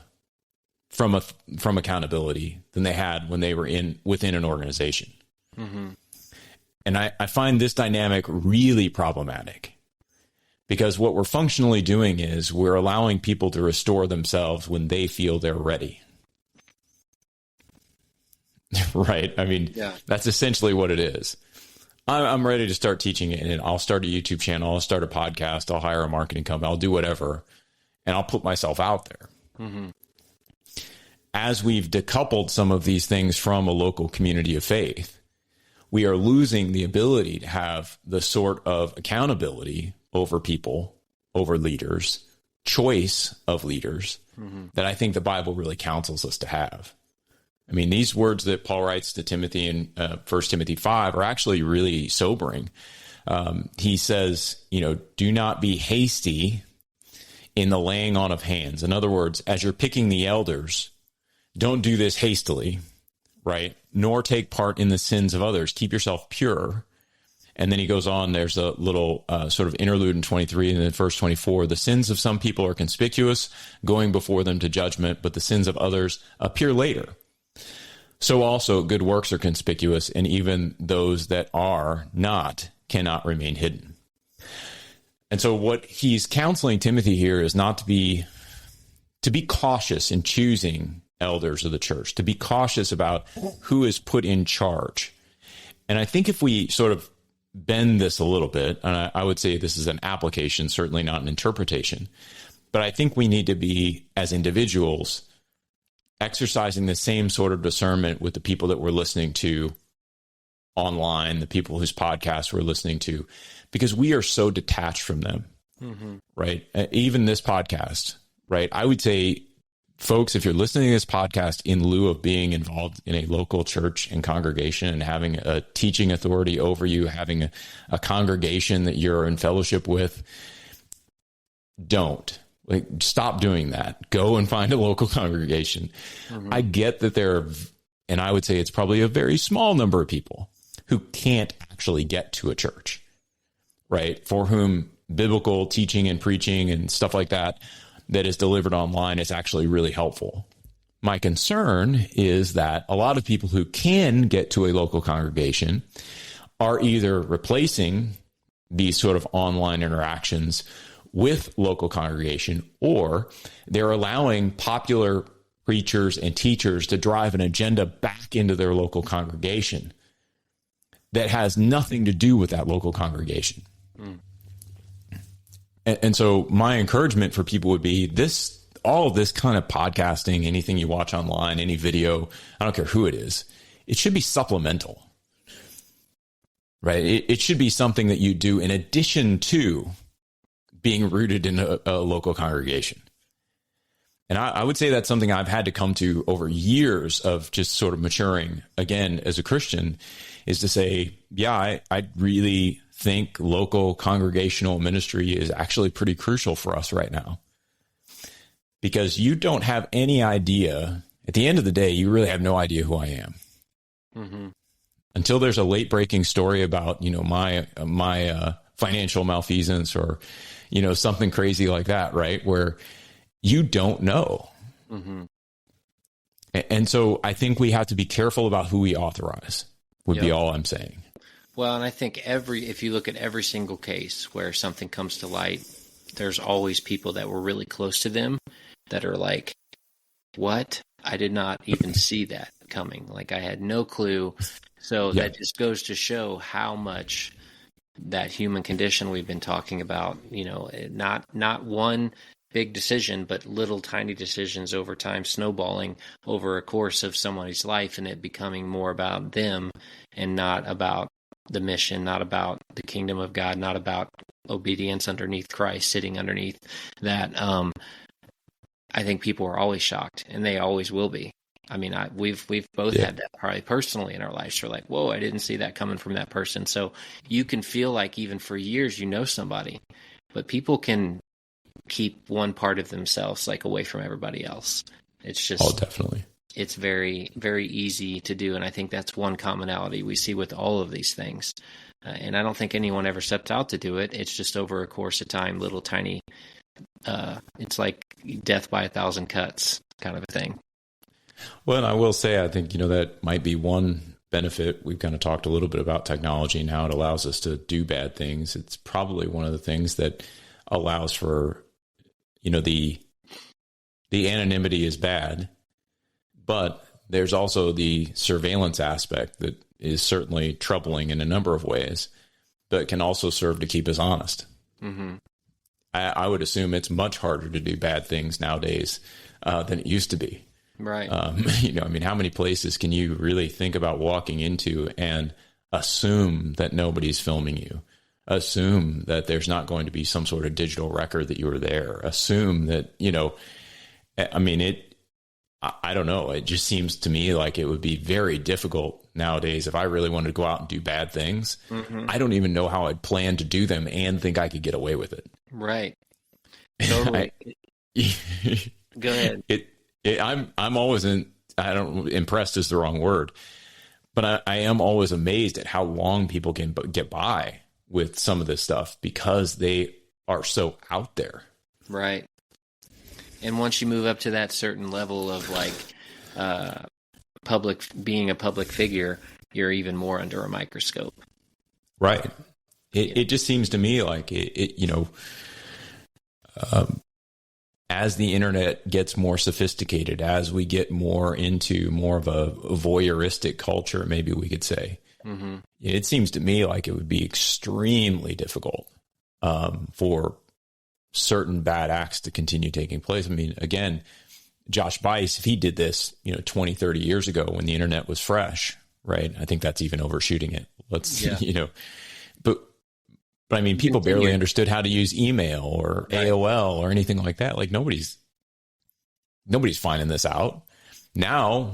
from accountability than they had when they were within an organization. Mm-hmm. And I find this dynamic really problematic, because what we're functionally doing is we're allowing people to restore themselves when they feel they're ready. Right? I mean, That's essentially what it is. I'm ready to start teaching it, and I'll start a YouTube channel, I'll start a podcast, I'll hire a marketing company, I'll do whatever, and I'll put myself out there. Mm-hmm. As we've decoupled some of these things from a local community of faith, we are losing the ability to have the sort of accountability over people, over leaders, choice of leaders that I think the Bible really counsels us to have. I mean, these words that Paul writes to Timothy in 1 Timothy 5 are actually really sobering. He says, do not be hasty in the laying on of hands. In other words, as you're picking the elders, don't do this hastily, right? Nor take part in the sins of others. Keep yourself pure. And then he goes on, there's a little sort of interlude in 23 and then verse 24. The sins of some people are conspicuous, going before them to judgment, but the sins of others appear later. So also good works are conspicuous, and even those that are not cannot remain hidden. And so what he's counseling Timothy here is not to be cautious in choosing elders of the church, to be cautious about who is put in charge. And I think if we sort of bend this a little bit, and I would say this is an application, certainly not an interpretation, but I think we need to be, as individuals, exercising the same sort of discernment with the people that we're listening to online, the people whose podcasts we're listening to, because we are so detached from them, right? Even this podcast, right? I would say, folks, if you're listening to this podcast in lieu of being involved in a local church and congregation and having a teaching authority over you, having a congregation that you're in fellowship with, don't. Stop doing that. Go and find a local congregation. I get that and I would say it's probably a very small number of people who can't actually get to a church, right? For whom biblical teaching and preaching and stuff like that is delivered online is actually really helpful. My concern is that a lot of people who can get to a local congregation are either replacing these sort of online interactions with local congregation, or they're allowing popular preachers and teachers to drive an agenda back into their local congregation that has nothing to do with that local congregation. And so my encouragement for people would be all of this kind of podcasting, anything you watch online, any video, I don't care who it is, it should be supplemental, right? It should be something that you do in addition to being rooted in a local congregation. And I would say that's something I've had to come to over years of just sort of maturing again as a Christian, is to say, yeah, I really think local congregational ministry is actually pretty crucial for us right now. Because you don't have any idea, at the end of the day, you really have no idea who I am. Mm-hmm. Until there's a late breaking story about, my financial malfeasance or, something crazy like that, right? Where you don't know. Mm-hmm. And so I think we have to be careful about who we authorize, would be all I'm saying. Well, and I think if you look at every single case where something comes to light, there's always people that were really close to them that are like, what? I did not even see that coming. Like, I had no clue. So that just goes to show how much that human condition we've been talking about, not one big decision, but little tiny decisions over time, snowballing over a course of somebody's life, and it becoming more about them and not about the mission, not about the kingdom of God, not about obedience underneath Christ, sitting underneath that. I think people are always shocked, and they always will be. I mean, we've both had that probably personally in our lives. We're like, whoa, I didn't see that coming from that person. So you can feel like even for years you know somebody, but people can keep one part of themselves like away from everybody else. It's just definitely. It's very, very easy to do, and I think that's one commonality we see with all of these things. And I don't think anyone ever stepped out to do it. It's just over a course of time, little tiny. It's like death by 1,000 cuts kind of a thing. Well, and I will say, I think, that might be one benefit. We've kind of talked a little bit about technology and how it allows us to do bad things. It's probably one of the things that allows for, the anonymity is bad, but there's also the surveillance aspect that is certainly troubling in a number of ways, but can also serve to keep us honest. Mm-hmm. I would assume it's much harder to do bad things nowadays than it used to be. Right. How many places can you really think about walking into and assume that nobody's filming you? Assume that there's not going to be some sort of digital record that you were there. Assume that, I don't know. It just seems to me like it would be very difficult nowadays if I really wanted to go out and do bad things. Mm-hmm. I don't even know how I'd plan to do them and think I could get away with it. Right. Totally. Go ahead. I'm always impressed is the wrong word, but I am always amazed at how long people can get by with some of this stuff because they are so out there. Right. And once you move up to that certain level of being a public figure, you're even more under a microscope. Right. It just seems to me like as the internet gets more sophisticated, as we get more into more of a voyeuristic culture, maybe we could say, mm-hmm. It seems to me like it would be extremely difficult for certain bad acts to continue taking place. I mean, again, Josh Buice, if he did this, 20, 30 years ago when the internet was fresh, right? I think that's even overshooting it. But I mean, people barely understood how to use email or AOL or anything like that. Like nobody's finding this out. Now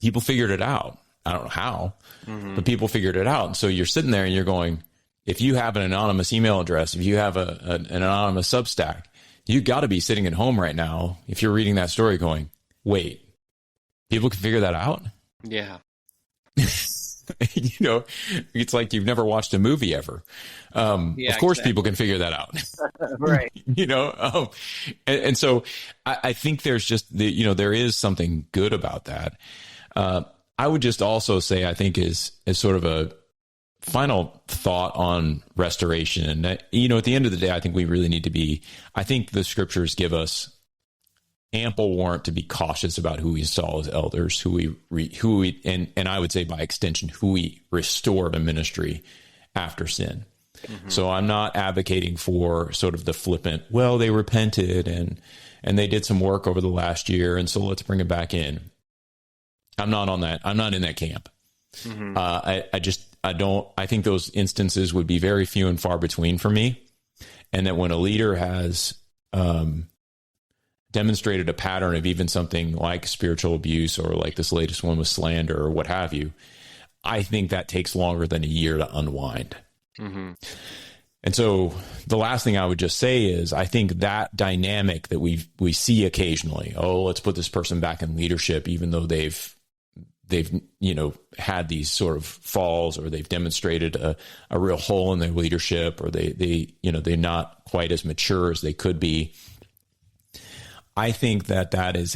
people figured it out. I don't know how, mm-hmm. but people figured it out. And so you're sitting there and you're going, if you have an anonymous email address, if you have an anonymous Substack, you got to be sitting at home right now. If you're reading that story going, wait, people can figure that out. Yeah. It's like you've never watched a movie ever. Of course, people can figure that out. Right. And so I think there's just there is something good about that. I would just also say, I think as sort of a final thought on restoration. And, at the end of the day, I think we really need to I think the scriptures give us ample warrant to be cautious about who we install as elders, who we, and I would say by extension, who we restore to ministry after sin. So I'm not advocating for sort of the flippant, well, they repented and they did some work over the last year, and so let's bring it back in. I'm not on that. I'm not in that camp. I think those instances would be very few and far between for me. And that when a leader has demonstrated a pattern of even something like spiritual abuse, or like this latest one with slander or what have you, I think that takes longer than a year to unwind. And so the last thing I would just say is, I think that dynamic that we see occasionally, oh, let's put this person back in leadership, even though they've had these sort of falls, or they've demonstrated a real hole in their leadership, or they're not quite as mature as they could be. I think that is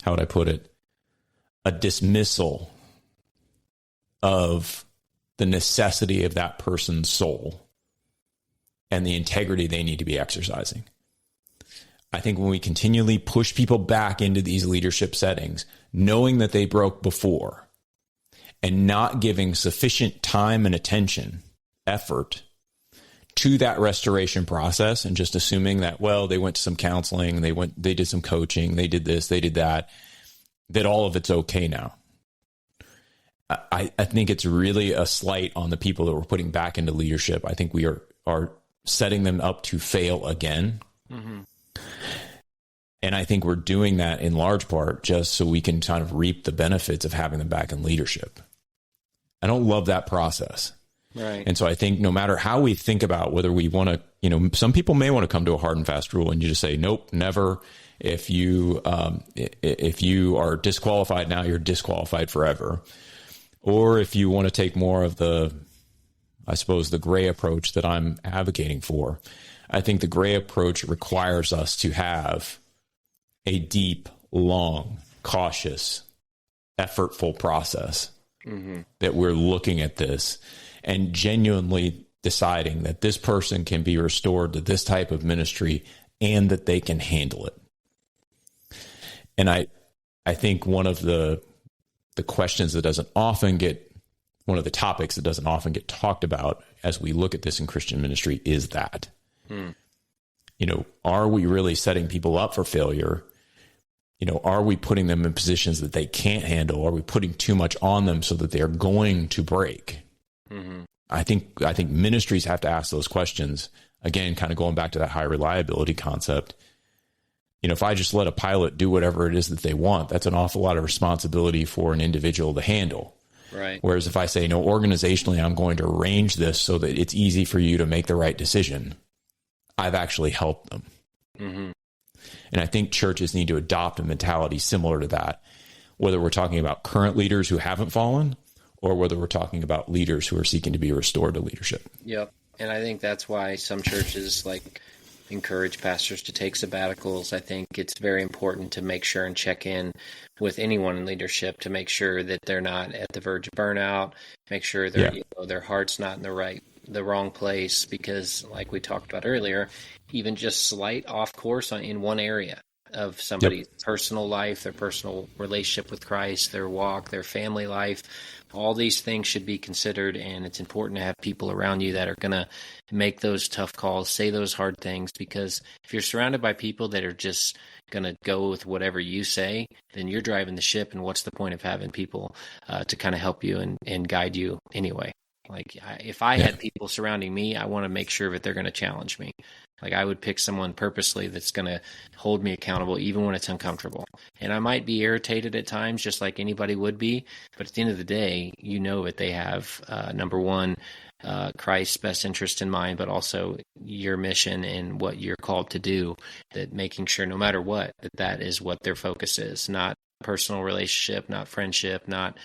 how would I put it? A dismissal of the necessity of that person's soul and the integrity they need to be exercising. I think when we continually push people back into these leadership settings, knowing that they broke before, and not giving sufficient time and attention, effort to that restoration process, and just assuming that, well, they went to some counseling, they did some coaching, they did this, they did that all of it's okay now. I think it's really a slight on the people that we're putting back into leadership. I think we are setting them up to fail again. And I think we're doing that in large part just so we can kind of reap the benefits of having them back in leadership. I don't love that process. Right. And so I think no matter how we think about whether we want to, some people may want to come to a hard and fast rule, and you just say, nope, never. If you are disqualified now, you're disqualified forever. Or if you want to take more of the gray approach that I'm advocating for, I think the gray approach requires us to have a deep, long, cautious, effortful process that we're looking at this and genuinely deciding that this person can be restored to this type of ministry and that they can handle it. And I think one of the questions that doesn't often get, one of the topics that doesn't often get talked about as we look at this in Christian ministry is that, are we really setting people up for failure? Are we putting them in positions that they can't handle? Are we putting too much on them so that they're going to break? I think ministries have to ask those questions. Again, kind of going back to that high reliability concept. If I just let a pilot do whatever it is that they want, that's an awful lot of responsibility for an individual to handle. Right. Whereas if I say, no, organizationally, I'm going to arrange this so that it's easy for you to make the right decision, I've actually helped them. And I think churches need to adopt a mentality similar to that, whether we're talking about current leaders who haven't fallen, or whether we're talking about leaders who are seeking to be restored to leadership. Yep. And I think that's why some churches encourage pastors to take sabbaticals. I think it's very important to make sure and check in with anyone in leadership to make sure that they're not at the verge of burnout, make sure their heart's not in the wrong place, because like we talked about earlier, even just slight off course in one area of somebody's personal life, their personal relationship with Christ, their walk, their family life, all these things should be considered, and it's important to have people around you that are going to make those tough calls, say those hard things, because if you're surrounded by people that are just going to go with whatever you say, then you're driving the ship, and what's the point of having people to kind of help you and guide you anyway? If I had people surrounding me, I want to make sure that they're going to challenge me. I would pick someone purposely that's going to hold me accountable even when it's uncomfortable. And I might be irritated at times, just like anybody would be. But at the end of the day, that they have, number one, Christ's best interest in mind, but also your mission and what you're called to do, that making sure no matter what, that is what their focus is, not personal relationship, not friendship, not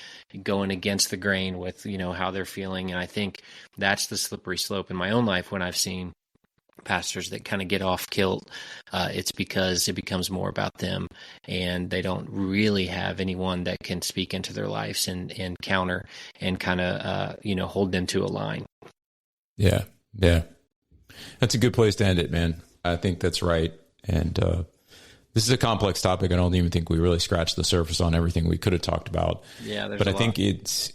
going against the grain with, how they're feeling. And I think that's the slippery slope in my own life when I've seen pastors that kind of get off kilt. It's because it becomes more about them, and they don't really have anyone that can speak into their lives and counter and kind of, hold them to a line. Yeah. That's a good place to end it, man. I think that's right. And this is a complex topic. I don't even think we really scratched the surface on everything we could have talked about. Yeah, but I think it's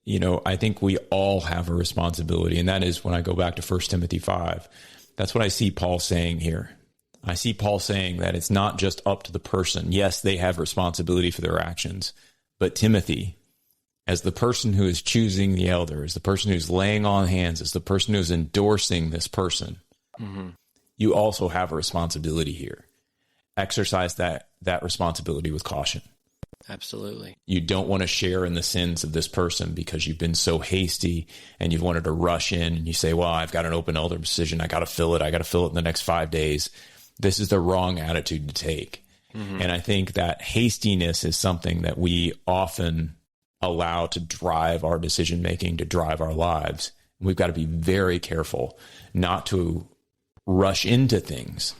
I think we all have a responsibility. And that is when I go back to 1 Timothy 5, that's what I see Paul saying here. I see Paul saying that it's not just up to the person. Yes, they have responsibility for their actions, but Timothy, as the person who is choosing the elder, as the person who's laying on hands, as the person who's endorsing this person, you also have a responsibility here. Exercise that responsibility with caution. Absolutely. You don't want to share in the sins of this person because you've been so hasty and you've wanted to rush in and you say, well, I've got an open elder decision. I got to fill it. I got to fill it in the next 5 days. This is the wrong attitude to take. And I think that hastiness is something that we often allow to drive our decision making, to drive our lives. We've got to be very careful not to rush into things,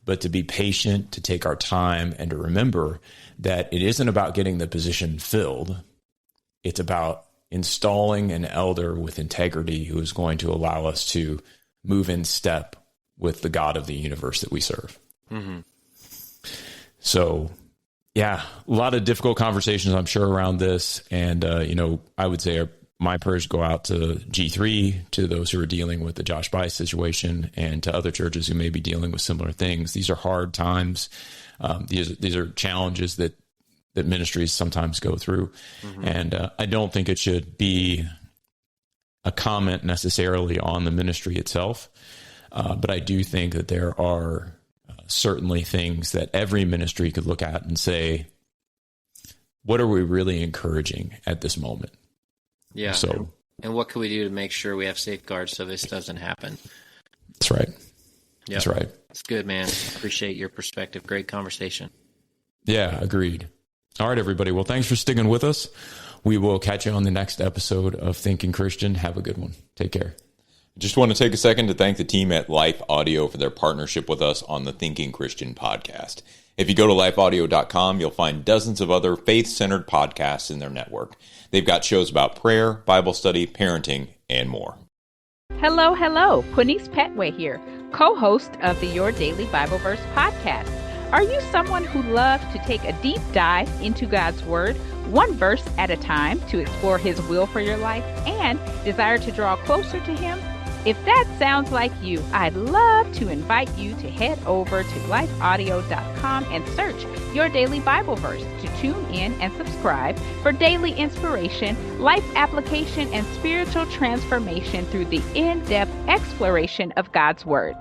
but to be patient, to take our time, and to remember that it isn't about getting the position filled. It's about installing an elder with integrity who is going to allow us to move in step with the God of the universe that we serve. So, yeah, a lot of difficult conversations, I'm sure, around this. And, I would say my prayers go out to G3, to those who are dealing with the Josh Buice situation, and to other churches who may be dealing with similar things. These are hard times. These are challenges that ministries sometimes go through. And I don't think it should be a comment necessarily on the ministry itself. But I do think that there are certainly things that every ministry could look at and say, what are we really encouraging at this moment? Yeah. So, and what can we do to make sure we have safeguards so this doesn't happen? That's right. Yep. That's right. It's good, man. Appreciate your perspective. Great conversation. Yeah, agreed. All right, everybody. Well, thanks for sticking with us. We will catch you on the next episode of Thinking Christian. Have a good one. Take care. Just want to take a second to thank the team at Life Audio for their partnership with us on the Thinking Christian podcast. If you go to lifeaudio.com, you'll find dozens of other faith-centered podcasts in their network. They've got shows about prayer, Bible study, parenting, and more. Hello, hello. Quinice Petway here, co-host of the Your Daily Bible Verse podcast. Are you someone who loves to take a deep dive into God's Word, one verse at a time, to explore His will for your life and desire to draw closer to Him? If that sounds like you, I'd love to invite you to head over to lifeaudio.com and search Your Daily Bible Verse to tune in and subscribe for daily inspiration, life application, and spiritual transformation through the in-depth exploration of God's Word.